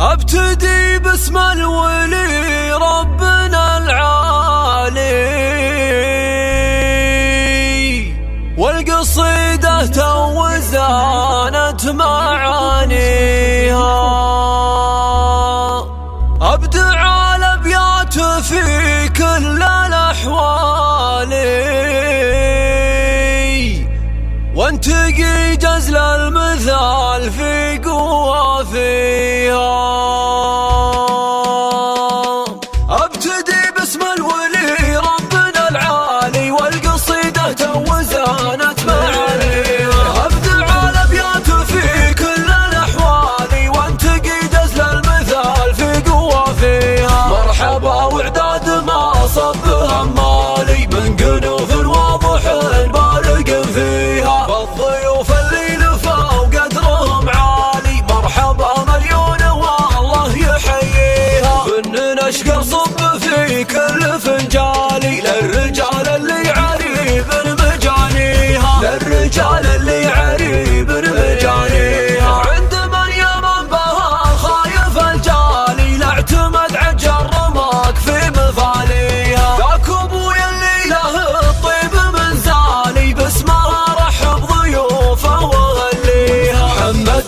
ابتدي باسم الولي ربنا العالي، والقصيدة توزانت معانيها. ابدع الابيات في كل الاحوال، وانتقي جزل المثال في قوة فيها. ابتدي باسم الولي ربنا العالي، والقصيدة توزانت معانيها. ابدع الابيات في كل الاحوال، وانتقي جزل المثال في قوة فيها. مرحبا واعداد ما صب همالي، من قنوف واضح بارق فيها. بالضيوف اللي لفوا قدرهم عالي، مرحبا مليون والله يحييها. فنن اشقر صب في كل فنجالي، للرجال اللي عريب مجانيها، للرجال اللي عريب مجانيها. عند من يمن بها الخايف الجالي، لا اعتمد عجل رماك في مثاليها. ذاك ابوي اللي له الطيب من زالي، باسمها رحب ضيوفه واهليها.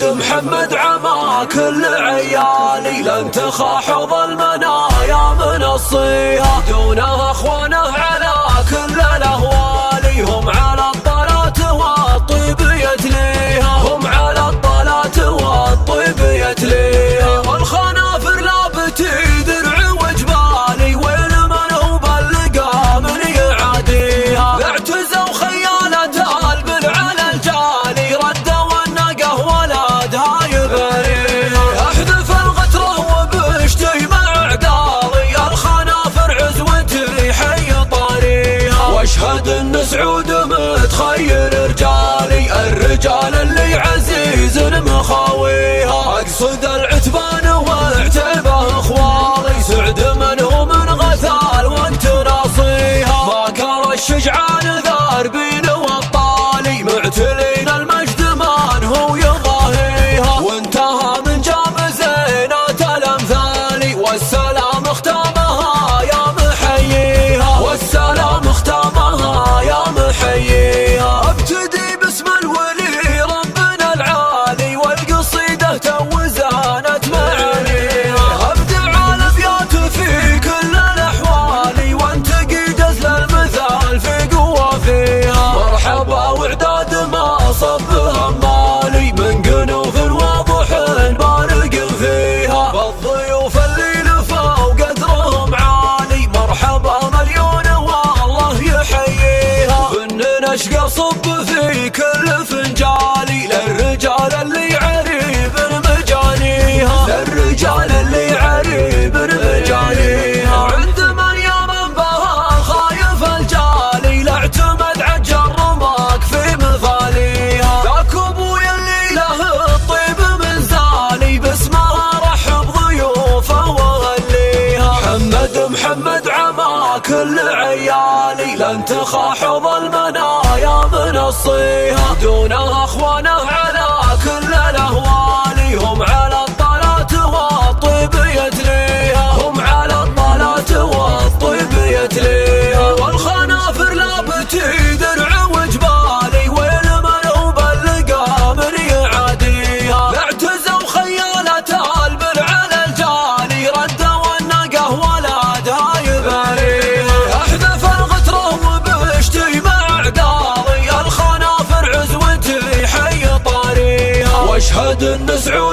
محمد عما كل عيالي، لن تخاحظ المنايا من الصيها. دونها اخوانه على كل الاهوالي، هم على الطلات والطيب يتليها، هم على الطلات والطيب يتليها. والخنافر لا بتي درع وجبالي، وين من هو بلقى من يعاديها. اعتزوا خيالة البل على الجالي، ردوا النقه ولادها يبريها. احذف الغتره وبشتي مع عقالي، الخنافر عزوتي حي طاريها. واشهد ان سعود متخير رجالي، الرجال اللي عزيز مخاويها. اقصد العتبان واعتبه اخوالي، سعد من هو من غثال وانت ناصيها. ما كان الشجعان ذاربين والطالي، معتلين المجد من هو يضاهيها. وانتهى من جام زينات الامثال، والسلام اختامها يا محييها، والسلام اختامها يا محييها. ابتدي باسم الولي ربنا العالي، والقصيدة توزانت معانيها. ابدع الابيات في كل الاحوال، وانتقي جزل المثال في قوة فيها. مرحبا واعداد ما صب همالي، من قنوف واضح بارق فيها. بالضيوف اللي لفوا قدرهم عالي، مرحبا مليون والله يحييها. فنن اشقر صب في كل فنجالي، للرجال اللي عريب مجانيها، للرجال اللي عريب مجانيها. عند من يمن بها الخايف الجالي، لا اعتمد عجل رماك في مثاليها. ذاك ابوي اللي له الطيب من زالي، باسمها رحب ضيوفه واهليها. محمد عما كل عيالي، لن تخاحظ المنايا من الصيها. دونها اخوانه على كل الاهوالي، هم على الطلات والطيب يتليها، هم على الطلات والطيب يتليها. والخنافر لا بتي درع وجبالي، وين من هو بلقى من يعاديها. اعتزوا خيالة البل على الجالي، ردوا النقه ولادها يبريها. احذف الغتره وبشتي مع عقالي، الخنافر عزوتي حي طاريها. واشهد ان سعود